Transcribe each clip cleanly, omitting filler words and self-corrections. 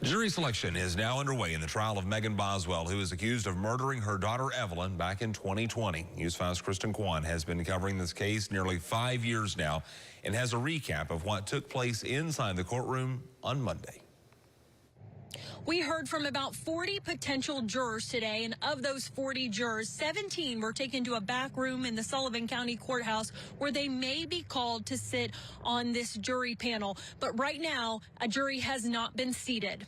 Jury selection is now underway in the trial of Megan Boswell, who is accused of murdering her daughter Evelyn back in 2020. News 5's Kristen Kwan has been covering this case nearly 5 years now and has a recap of what took place inside the courtroom on Monday. We heard from about 40 potential jurors today, and of those 40 jurors, 17 were taken to a back room in the Sullivan County Courthouse where they may be called to sit on this jury panel. But right now, a jury has not been seated.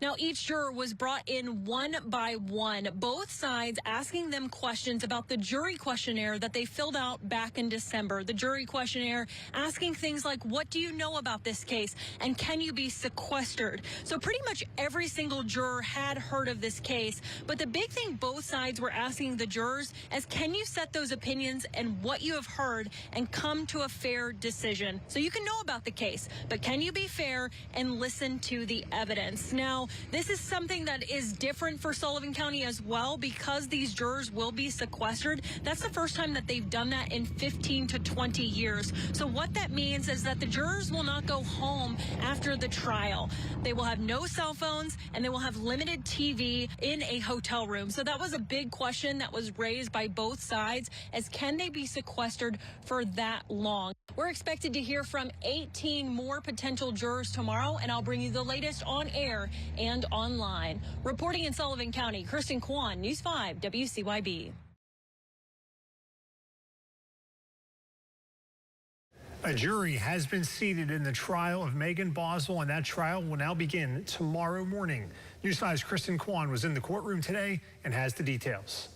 Now, each juror was brought in one by one, both sides asking them questions about the jury questionnaire that they filled out back in December. The jury questionnaire asking things like, what do you know about this case? And can you be sequestered? So pretty much every single juror had heard of this case. But the big thing both sides were asking the jurors is, can you set those opinions and what you have heard and come to a fair decision? So you can know about the case, but can you be fair and listen to the evidence? Now, this is something that is different for Sullivan County as well, because these jurors will be sequestered. That's the first time that they've done that in 15 to 20 years. So what that means is that the jurors will not go home after the trial. They will have no cell phones and they will have limited TV in a hotel room. So that was a big question that was raised by both sides, as can they be sequestered for that long? We're expected to hear from 18 more potential jurors tomorrow, and I'll bring you the latest on air and online. Reporting in Sullivan County, Kristen Kwan, News 5 WCYB. A jury has been seated in the trial of Megan Boswell, and that trial will now begin tomorrow morning. News 5's Kristen Kwan was in the courtroom today and has the details.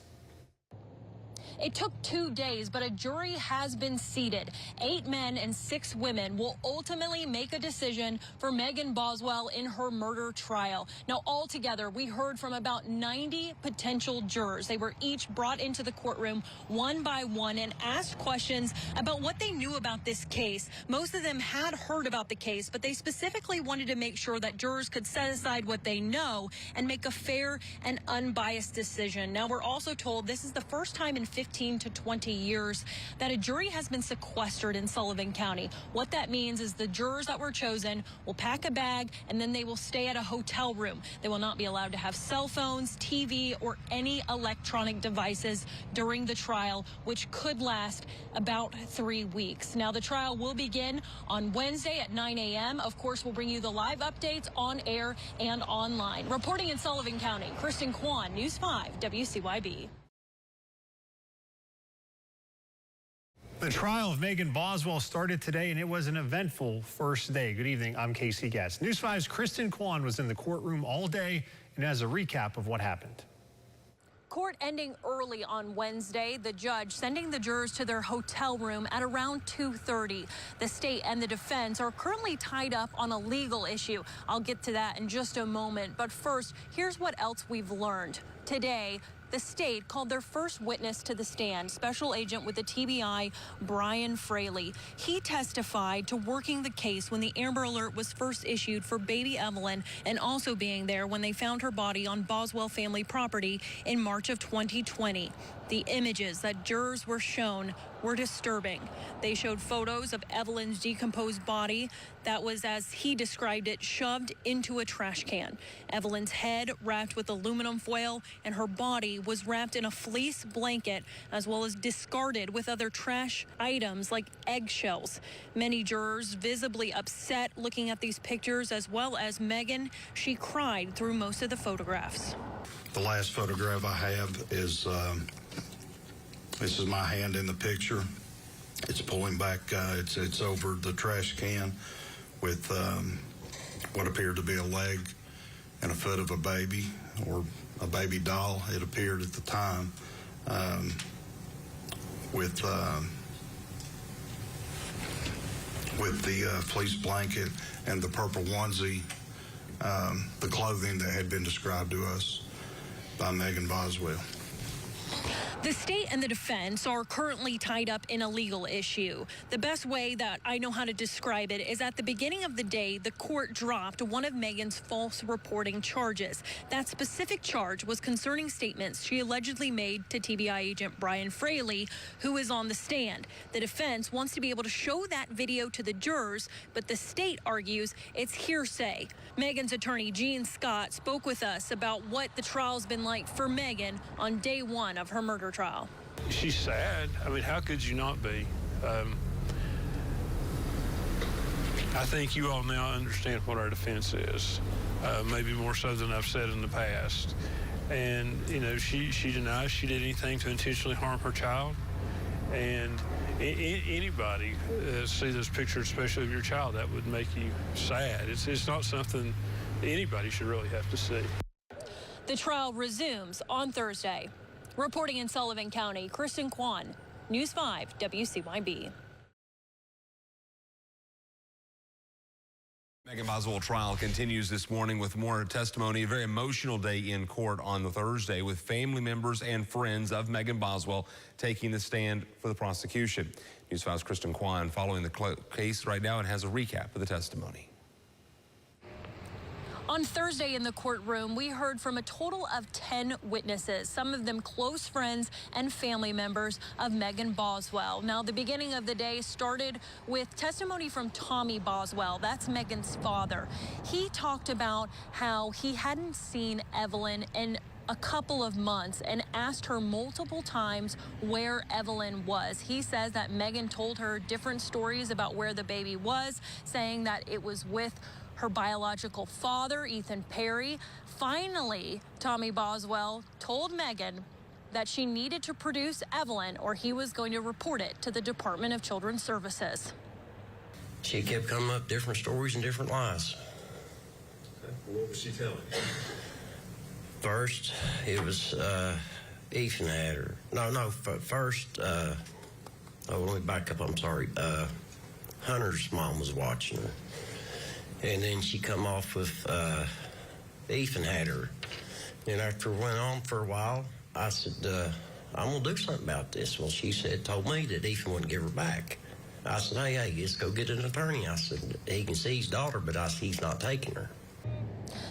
It took 2 days, but a jury has been seated. 8 men and 6 women will ultimately make a decision for Megan Boswell in her murder trial. Now, altogether, we heard from about 90 potential jurors. They were each brought into the courtroom one by one and asked questions about what they knew about this case. Most of them had heard about the case, but they specifically wanted to make sure that jurors could set aside what they know and make a fair and unbiased decision. Now, we're also told this is the first time in 15 to 20 years that a jury has been sequestered in Sullivan County. What that means is the jurors that were chosen will pack a bag and then they will stay at a hotel room. They will not be allowed to have cell phones, TV, or any electronic devices during the trial, which could last about 3 weeks. Now, the trial will begin on Wednesday at 9 a.m. Of course, we'll bring you the live updates on air and online. Reporting in Sullivan County, Kristen Kwan, News 5 WCYB. The trial of Megan Boswell started today, and it was an eventful first day. Good evening. I'm Casey Getz. News 5's Kristen Kwan was in the courtroom all day and has a recap of what happened. Court ending early on Wednesday, the judge sending the jurors to their hotel room at around 2:30. The state and the defense are currently tied up on a legal issue. I'll get to that in just a moment. But first, here's what else we've learned. Today, the state called their first witness to the stand, Special Agent with the TBI, Brian Fraley. He testified to working the case when the Amber Alert was first issued for baby Evelyn, and also being there when they found her body on Boswell family property in March of 2020. The images that jurors were shown were disturbing. They showed photos of Evelyn's decomposed body that was, as he described it, shoved into a trash can. Evelyn's head wrapped with aluminum foil, and her body was wrapped in a fleece blanket, as well as discarded with other trash items like eggshells. Many jurors visibly upset looking at these pictures, as well as Megan. She cried through most of the photographs. The last photograph I have is this is my hand in the picture. It's pulling back. It's over the trash can with what appeared to be a leg and a foot of a baby, or a baby doll, it appeared at the time, with the fleece blanket and the purple onesie, the clothing that had been described to us by Megan Boswell. The state and the defense are currently tied up in a legal issue. The best way that I know how to describe it is at the beginning of the day, the court dropped one of Megan's false reporting charges. That specific charge was concerning statements she allegedly made to TBI agent Brian Fraley, who is on the stand. The defense wants to be able to show that video to the jurors, but the state argues it's hearsay. Megan's attorney, Gene Scott, spoke with us about what the trial's been like for Megan on day one of her murder trial. She's sad. I mean, how could you not be? I think you all now understand what our defense is, maybe more so than I've said in the past. And, you know, she denies she did anything to intentionally harm her child. And anybody see those pictures, especially of your child, that would make you sad. It's not something anybody should really have to see. The trial resumes on Thursday. Reporting in Sullivan County, Kristen Kwan, News 5 WCYB. Megan Boswell trial continues this morning with more testimony. A very emotional day in court on the Thursday with family members and friends of Megan Boswell taking the stand for the prosecution. News 5's Kristen Kwan following the case right now and has a recap of the testimony. On Thursday in the courtroom, we heard from a total of 10 witnesses, some of them close friends and family members of Megan Boswell. Now, the beginning of the day started with testimony from Tommy Boswell. That's Megan's father. He talked about how he hadn't seen Evelyn in a couple of months and asked her multiple times where Evelyn was. He says that Megan told her different stories about where the baby was, saying that it was with her biological father, Ethan Perry. Finally, Tommy Boswell told Megan that she needed to produce Evelyn or he was going to report it to the Department of Children's Services. She kept coming up different stories and different lies. What was she telling you? First, it was Ethan had her. First, let me back up, I'm sorry. Hunter's mom was watching her. And then she come off with Ethan had her. And after it went on for a while, I said, I'm going to do something about this. Well, she told me that Ethan wouldn't give her back. I said, hey, just go get an attorney. I said, he can see his daughter, but he's not taking her.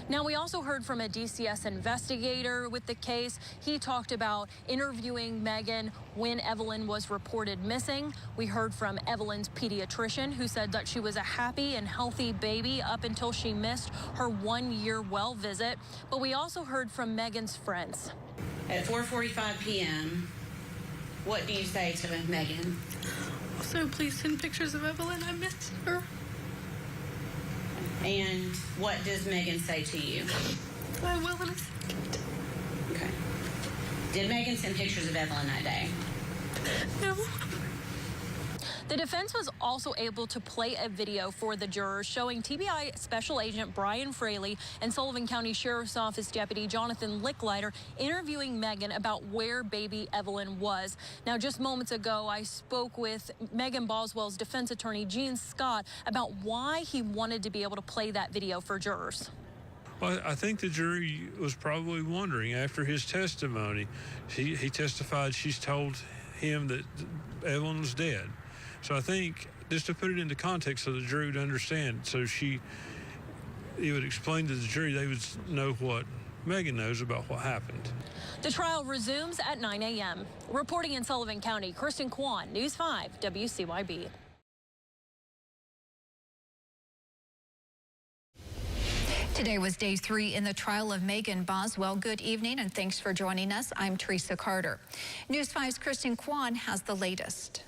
Now, we also heard from a DCS investigator with the case. He talked about interviewing Megan when Evelyn was reported missing. We heard from Evelyn's pediatrician, who said that she was a happy and healthy baby up until she missed her 1-year well visit. But we also heard from Megan's friends. At 4:45 p.m., what do you say to Megan? So please send pictures of Evelyn. I miss her. And what does Megan say to you? I will in a second. Okay. Did Megan send pictures of Evelyn that day? No. The defense was also able to play a video for the jurors showing TBI Special Agent Brian Fraley and Sullivan County Sheriff's Office Deputy Jonathan Licklider interviewing Megan about where baby Evelyn was. Now, just moments ago, I spoke with Megan Boswell's defense attorney, Gene Scott, about why he wanted to be able to play that video for jurors. Well, I think the jury was probably wondering after his testimony. He testified she's told him that Evelyn was dead. So I think, just to put it into context so the jury would understand, so he would explain to the jury, they would know what Megan knows about what happened. The trial resumes at 9 a.m. Reporting in Sullivan County, Kristen Kwan, News 5 WCYB. Today was day 3 in the trial of Megan Boswell. Good evening and thanks for joining us. I'm Teresa Carter. News 5's Kristen Kwan has the latest.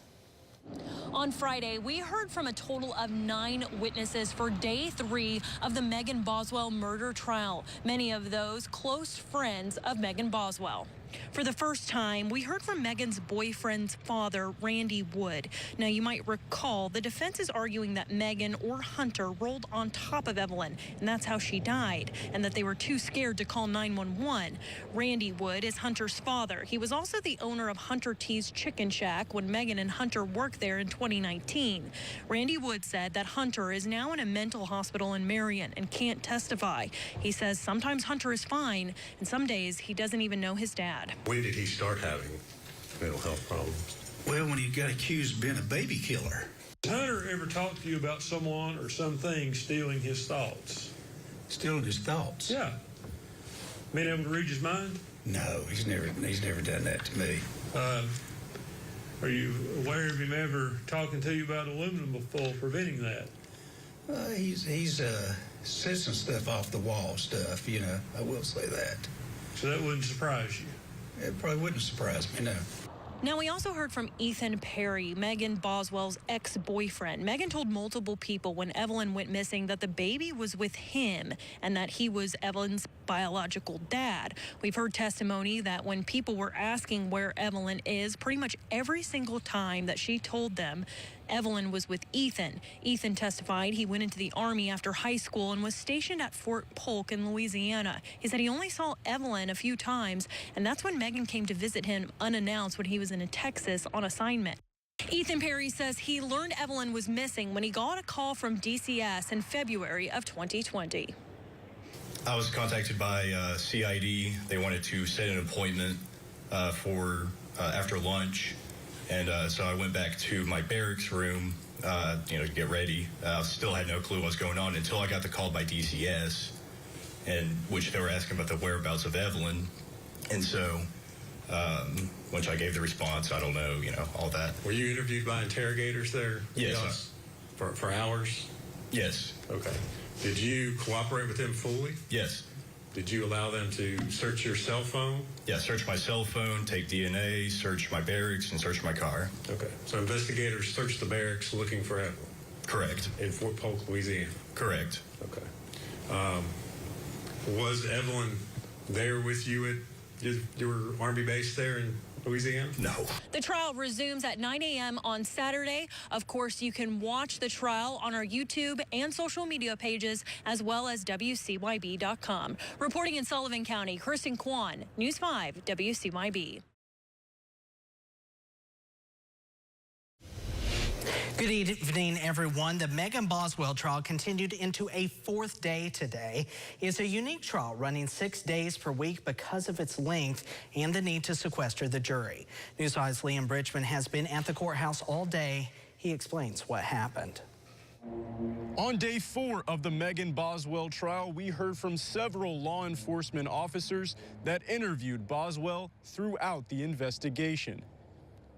On Friday, we heard from a total of 9 witnesses for day 3 of the Megan Boswell murder trial, many of those close friends of Megan Boswell. For the first time, we heard from Megan's boyfriend's father, Randy Wood. Now, you might recall the defense is arguing that Megan or Hunter rolled on top of Evelyn, and that's how she died, and that they were too scared to call 911. Randy Wood is Hunter's father. He was also the owner of Hunter T's Chicken Shack when Megan and Hunter worked there in 2019. Randy Wood said that Hunter is now in a mental hospital in Marion and can't testify. He says sometimes Hunter is fine, and some days he doesn't even know his dad. When did he start having mental health problems? Well, when he got accused of being a baby killer. Has Hunter ever talked to you about someone or something stealing his thoughts? Stealing his thoughts? Yeah. Been able to read his mind? No, he's never done that to me. Are you aware of him ever talking to you about aluminum foil preventing that? He's said some stuff off the wall stuff, you know. I will say that. So that wouldn't surprise you? It probably wouldn't surprise me, no. Now, we also heard from Ethan Perry, Megan Boswell's ex-boyfriend. Megan told multiple people when Evelyn went missing that the baby was with him and that he was Evelyn's biological dad. We've heard testimony that when people were asking where Evelyn is, pretty much every single time that she told them Evelyn was with Ethan. Ethan testified he went into the Army after high school and was stationed at Fort Polk in Louisiana. He said he only saw Evelyn a few times, and that's when Megan came to visit him unannounced when he was in Texas on assignment. Ethan Perry says he learned Evelyn was missing when he got a call from DCS in February of 2020. I was contacted by CID. They wanted to set an appointment for after lunch. And so I went back to my barracks room, to get ready. Still had no clue what was going on until I got the call by DCS, and which they were asking about the whereabouts of Evelyn. And so, once I gave the response, I don't know, all that. Were you interviewed by interrogators there? Yes. For hours? Yes. Okay. Did you cooperate with them fully? Yes. Did you allow them to search your cell phone? Yeah, search my cell phone, take DNA, search my barracks, and search my car. Okay. So investigators searched the barracks looking for Evelyn? Correct. In Fort Polk, Louisiana? Correct. Okay. Was Evelyn there with you at your Army base there in Louisiana? No. The trial resumes at 9 a.m. on Saturday. Of course, you can watch the trial on our YouTube and social media pages, as well as WCYB.com. Reporting in Sullivan County, Kristen Kwan, News 5, WCYB. Good evening, everyone. The Megan Boswell trial continued into a fourth day today. It's a unique trial running 6 days per week because of its length and the need to sequester the jury. News 5's Liam Bridgman has been at the courthouse all day. He explains what happened. On day 4 of the Megan Boswell trial, we heard from several law enforcement officers that interviewed Boswell throughout the investigation.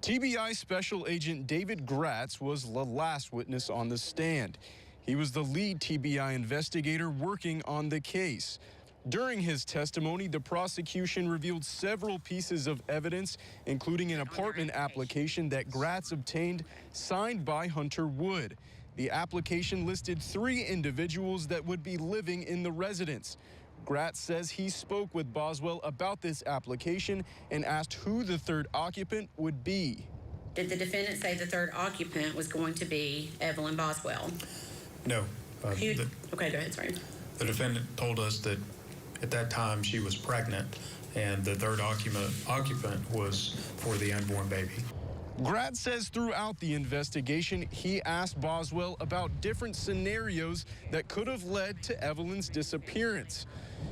TBI Special Agent David Gratz was the last witness on the stand. He was the lead TBI investigator working on the case. During his testimony, the prosecution revealed several pieces of evidence, including an apartment application that Gratz obtained, signed by Hunter Wood. The application listed 3 individuals that would be living in the residence. Gratz says he spoke with Boswell about this application and asked who the third occupant would be. Did the defendant say the third occupant was going to be Evelyn Boswell? No. Okay, go ahead, sorry. The defendant told us that at that time she was pregnant and the third occupant was for the unborn baby. Gratz says throughout the investigation, he asked Boswell about different scenarios that could have led to Evelyn's disappearance.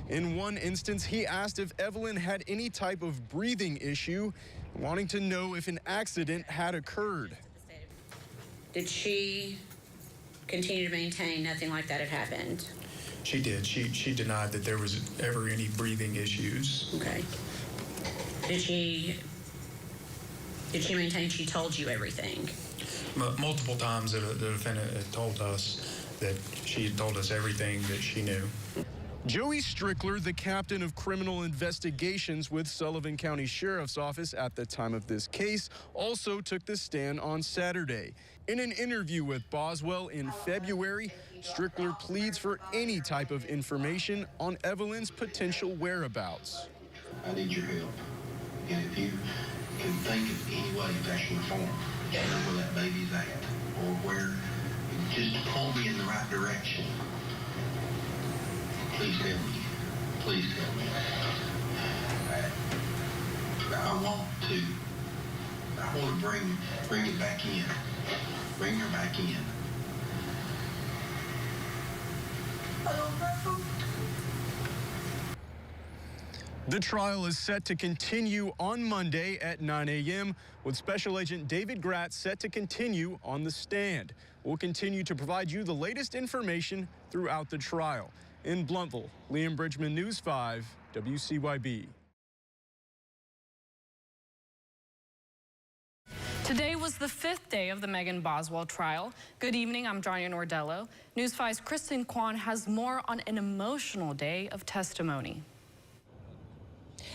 In one instance, he asked if Evelyn had any type of breathing issue, wanting to know if an accident had occurred. Did she continue to maintain nothing like that had happened? She did. She denied that there was ever any breathing issues. Okay. Did she maintain she told you everything? Multiple times the defendant had told us that she had told us everything that she knew. Joey Strickler, the captain of criminal investigations with Sullivan County Sheriff's Office at the time of this case, also took the stand on Saturday. In an interview with Boswell in February, Strickler pleads for any type of information on Evelyn's potential whereabouts. I need your help. And if you can think of any way of actually form, where that baby's at, or where, just pull me in the right direction. Please help me. Please help me. I want to bring it back in. Bring her back in. The trial is set to continue on Monday at 9 a.m. with Special Agent David Gratz set to continue on the stand. We'll continue to provide you the latest information throughout the trial. In Blountville, Liam Bridgman, News 5, WCYB. Today was the 5th day of the Megan Boswell trial. Good evening, I'm Johnny Nordello. News 5's Kristen Kwan has more on an emotional day of testimony.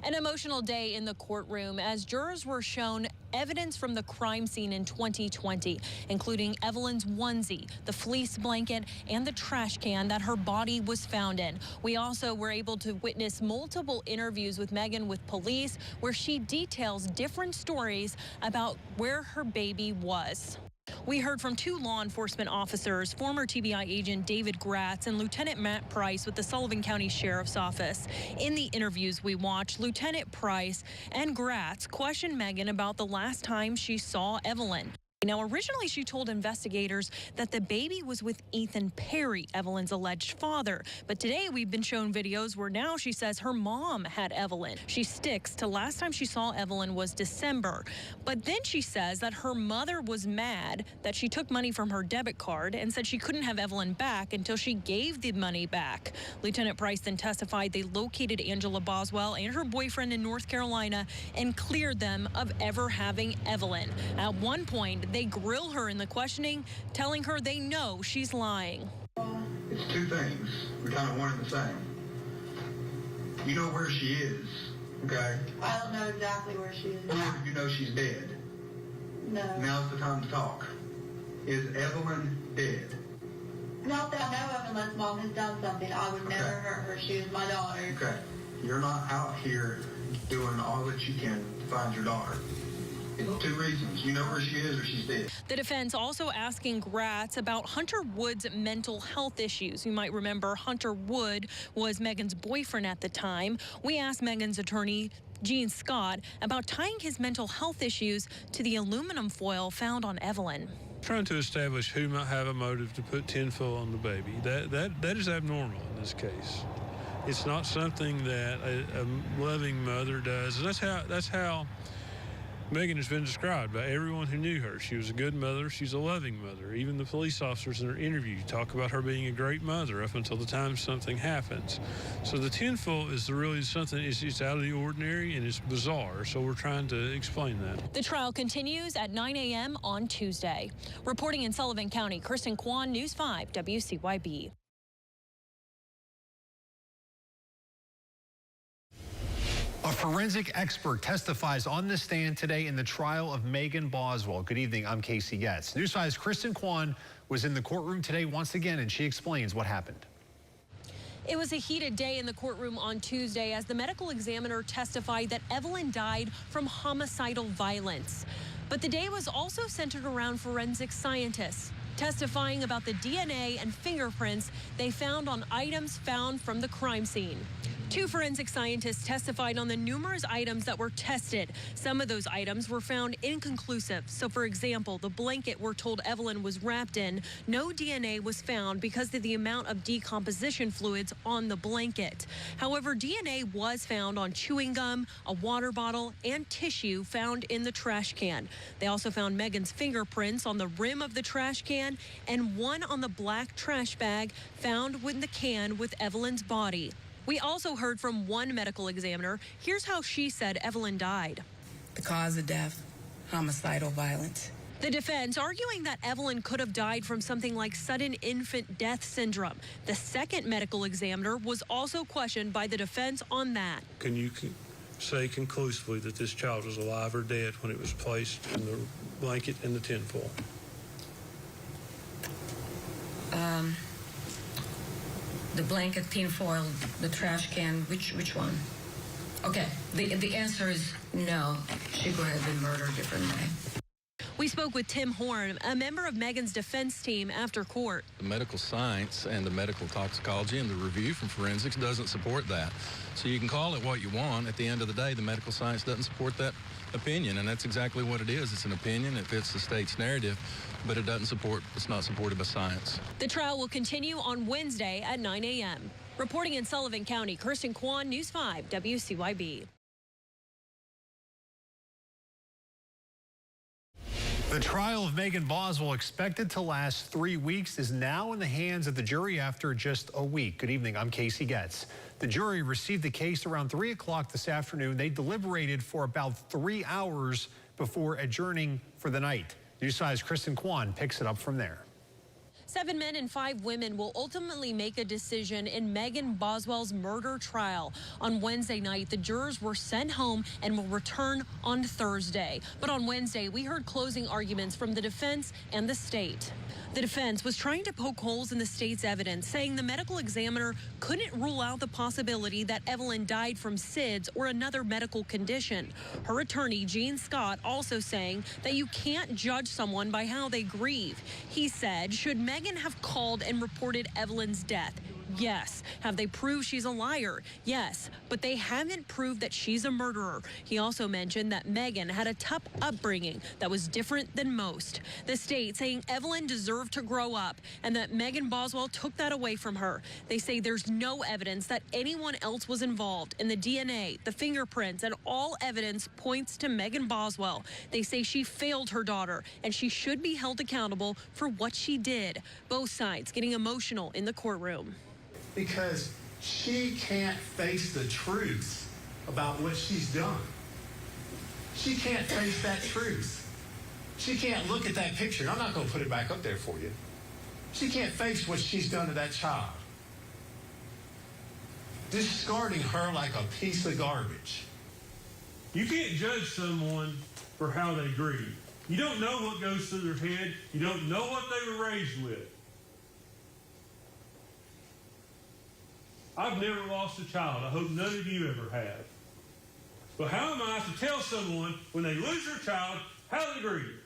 An emotional day in the courtroom as jurors were shown evidence from the crime scene in 2020, including Evelyn's onesie, the fleece blanket, and the trash can that her body was found in. We also were able to witness multiple interviews with Megan with police, where she details different stories about where her baby was. We heard from 2 law enforcement officers, former TBI agent David Gratz and Lieutenant Matt Price with the Sullivan County Sheriff's Office. In the interviews we watched, Lieutenant Price and Gratz questioned Megan about the last time she saw Evelyn. Now, originally, she told investigators that the baby was with Ethan Perry, Evelyn's alleged father. But today, we've been shown videos where now she says her mom had Evelyn. She sticks to last time she saw Evelyn was December. But then she says that her mother was mad that she took money from her debit card and said she couldn't have Evelyn back until she gave the money back. Lieutenant Price then testified they located Angela Boswell and her boyfriend in North Carolina and cleared them of ever having Evelyn. At one point, they grill her in the questioning, telling her they know she's lying. It's 2 things. We're kind of one and the same. You know where she is, okay? I don't know exactly where she is. Or you know she's dead. No. Now's the time to talk. Is Evelyn dead? Not that I know of unless Mom has done something. I would never hurt her. She was my daughter. Okay. You're not out here doing all that you can to find your daughter. 2 reasons. You know where she is or she's dead. The defense also asking Gratz about Hunter Wood's mental health issues. You might remember Hunter Wood was Megan's boyfriend at the time. We asked Megan's attorney, Gene Scott, about tying his mental health issues to the aluminum foil found on Evelyn. Trying to establish who might have a motive to put tinfoil on the baby. That is abnormal in this case. It's not something that a loving mother does. And that's how Megan has been described by everyone who knew her. She was a good mother. She's a loving mother. Even the police officers in her interview talk about her being a great mother up until the time something happens. So the tinfoil is really something, it's out of the ordinary and it's bizarre. So we're trying to explain that. The trial continues at 9 a.m. on Tuesday. Reporting in Sullivan County, Kristen Kwan, News 5, WCYB. A forensic expert testifies on the stand today in the trial of Megan Boswell. Good evening, I'm Casey Getz. News 5's Kristen Kwan was in the courtroom today once again, and she explains what happened. It was a heated day in the courtroom on Tuesday as the medical examiner testified that Evelyn died from homicidal violence. But the day was also centered around forensic scientists testifying about the DNA and fingerprints they found on items found from the crime scene. 2 forensic scientists testified on the numerous items that were tested. Some of those items were found inconclusive. So, for example, the blanket we're told Evelyn was wrapped in, no DNA was found because of the amount of decomposition fluids on the blanket. However, DNA was found on chewing gum, a water bottle, and tissue found in the trash can. They also found Megan's fingerprints on the rim of the trash can and one on the black trash bag found in the can with Evelyn's body. We also heard from one medical examiner. Here's how she said Evelyn died. The cause of death, homicidal violence. The defense arguing that Evelyn could have died from something like sudden infant death syndrome. The second medical examiner was also questioned by the defense on that. Can you say conclusively that this child was alive or dead when it was placed in the blanket and the tinfoil? The blanket, tinfoil, the trash can, which one? Okay, the answer is no. She could have been murdered differently. We spoke with Tim Horn, a member of Megan's defense team after court. The medical science and the medical toxicology and the review from forensics doesn't support that. So you can call it what you want. At the end of the day, the medical science doesn't support that opinion, and that's exactly what it is. It's an opinion. It fits the state's narrative, but it's not supported by science. The trial will continue on Wednesday at 9 a.m. Reporting in Sullivan County, Kirsten Kwan, News 5 WCYB. The trial of Megan Boswell, expected to last 3 weeks, is now in the hands of the jury after just a week. Good evening, I'm Casey Getz. The jury received the case around 3 o'clock this afternoon. They deliberated for about 3 hours before adjourning for the night. News 5's Kristen Kwan picks it up from there. 7 men and 5 women will ultimately make a decision in Megan Boswell's murder trial. On Wednesday night, the jurors were sent home and will return on Thursday. But on Wednesday, we heard closing arguments from the defense and the state. The defense was trying to poke holes in the state's evidence, saying the medical examiner couldn't rule out the possibility that Evelyn died from SIDS or another medical condition. Her attorney, Gene Scott, also saying that you can't judge someone by how they grieve. He said, should Megan have called and reported Evelyn's death? Yes. Have they proved she's a liar? Yes. But they haven't proved that she's a murderer. He also mentioned that Megan had a tough upbringing that was different than most. The state saying Evelyn deserved to grow up and that Megan Boswell took that away from her. They say there's no evidence that anyone else was involved in the DNA, the fingerprints, and all evidence points to Megan Boswell. They say she failed her daughter and she should be held accountable for what she did. Both sides getting emotional in the courtroom. Because she can't face the truth about what she's done. She can't face that truth. She can't look at that picture. I'm not going to put it back up there for you. She can't face what she's done to that child. Discarding her like a piece of garbage. You can't judge someone for how they grieve. You don't know what goes through their head. You don't know what they were raised with. I've never lost a child. I hope none of you ever have. But how am I to tell someone when they lose their child how they grieve?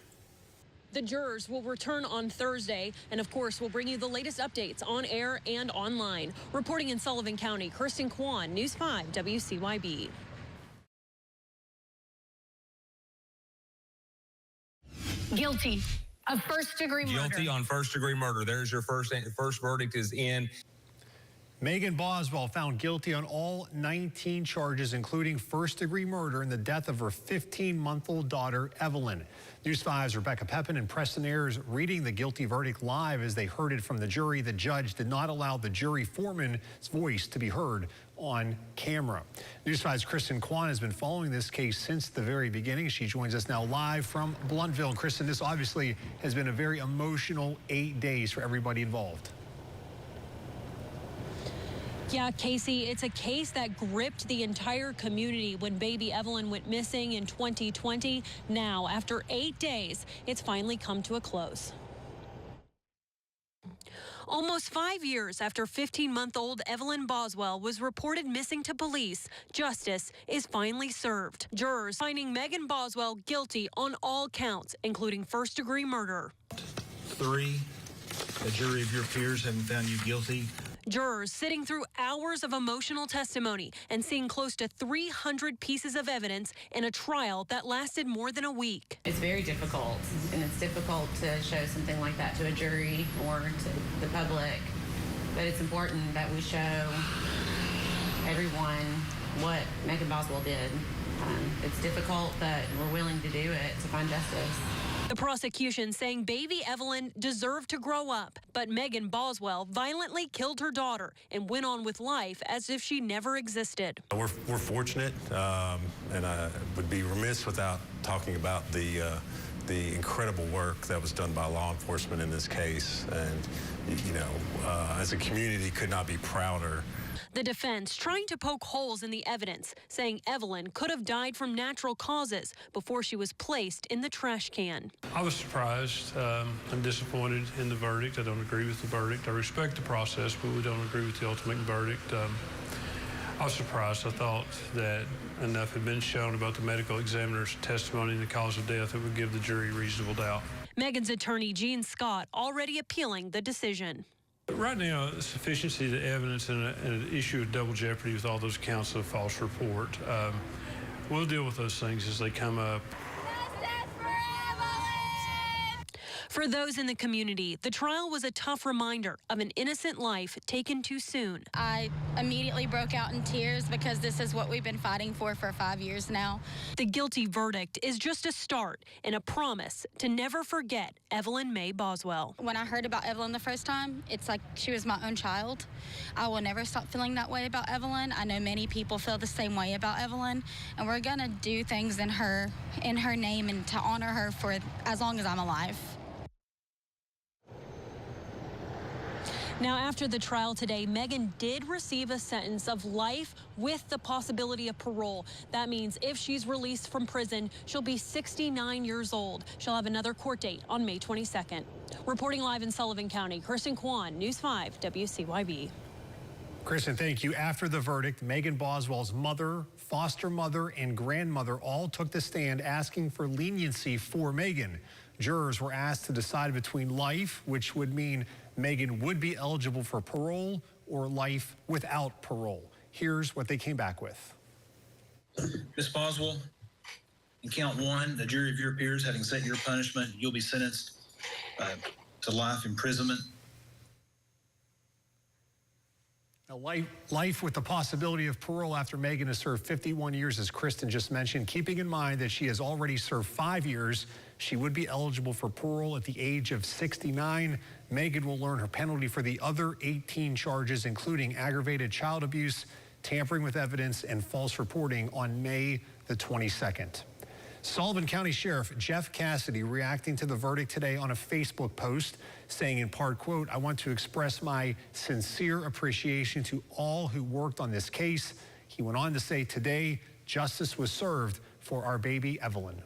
The jurors will return on Thursday, and of course, we'll bring you the latest updates on air and online. Reporting in Sullivan County, Kirsten Kwan, News 5 WCYB. Guilty of first-degree murder. Guilty on first-degree murder. There's your first verdict is in. Megan Boswell found guilty on all 19 charges, including first-degree murder in the death of her 15-month-old daughter, Evelyn. News 5's Rebecca Pepin and Preston Ayers reading the guilty verdict live as they heard it from the jury. The judge did not allow the jury foreman's voice to be heard on camera. News 5's Kristen Kwan has been following this case since the very beginning. She joins us now live from Blountville. And Kristen, this obviously has been a very emotional 8 days for everybody involved. Yeah, Casey, it's a case that gripped the entire community when baby Evelyn went missing in 2020. Now, after 8 days, it's finally come to a close. Almost 5 years after 15-month-old Evelyn Boswell was reported missing to police, justice is finally served. Jurors finding Megan Boswell guilty on all counts, including first-degree murder. 3, a jury of your peers having found you guilty. Jurors sitting through hours of emotional testimony and seeing close to 300 pieces of evidence in a trial that lasted more than a week. It's very difficult, and it's difficult to show something like that to a jury or to the public. But it's important that we show everyone what Megan Boswell did. It's difficult, but we're willing to do it to find justice. The prosecution saying baby Evelyn deserved to grow up, but Megan Boswell violently killed her daughter and went on with life as if she never existed. We're fortunate, and I would be remiss without talking about the incredible work that was done by law enforcement in this case. And, you know, as a community, could not be prouder. The defense trying to poke holes in the evidence, saying Evelyn could have died from natural causes before she was placed in the trash can. I was surprised. I'm disappointed in the verdict. I don't agree with the verdict. I respect the process, but we don't agree with the ultimate verdict. I was surprised. I thought that enough had been shown about the medical examiner's testimony and the cause of death that would give the jury reasonable doubt. Megan's attorney, Gene Scott, already appealing the decision. Right now, sufficiency of the evidence and an issue of double jeopardy with all those counts of false report. We'll deal with those things as they come up. For those in the community, the trial was a tough reminder of an innocent life taken too soon. I immediately broke out in tears because this is what we've been fighting for 5 years now. The guilty verdict is just a start and a promise to never forget Evelyn Mae Boswell. When I heard about Evelyn the first time, it's like she was my own child. I will never stop feeling that way about Evelyn. I know many people feel the same way about Evelyn, and we're gonna do things in her name and to honor her for as long as I'm alive. Now, after the trial today, Megan did receive a sentence of life with the possibility of parole. That means if she's released from prison, she'll be 69 years old. She'll have another court date on May 22nd. Reporting live in Sullivan County, Kirsten Kwan, News 5 WCYB. Kristen, thank you. After the verdict, Megan Boswell's mother, foster mother, and grandmother all took the stand asking for leniency for Megan. Jurors were asked to decide between life, which would mean Megan would be eligible for parole, or life without parole. Here's what they came back with. Ms. Boswell, in count one, a jury of your peers having set your punishment, you'll be sentenced to life imprisonment. Life with the possibility of parole after Megan has served 51 years, as Kristen just mentioned. Keeping in mind that she has already served 5 years, she would be eligible for parole at the age of 69. Megan will learn her penalty for the other 18 charges, including aggravated child abuse, tampering with evidence, and false reporting on May the 22nd. Sullivan County Sheriff Jeff Cassidy reacting to the verdict today on a Facebook post, saying in part, quote, "I want to express my sincere appreciation to all who worked on this case." He went on to say, "Today, justice was served for our baby Evelyn."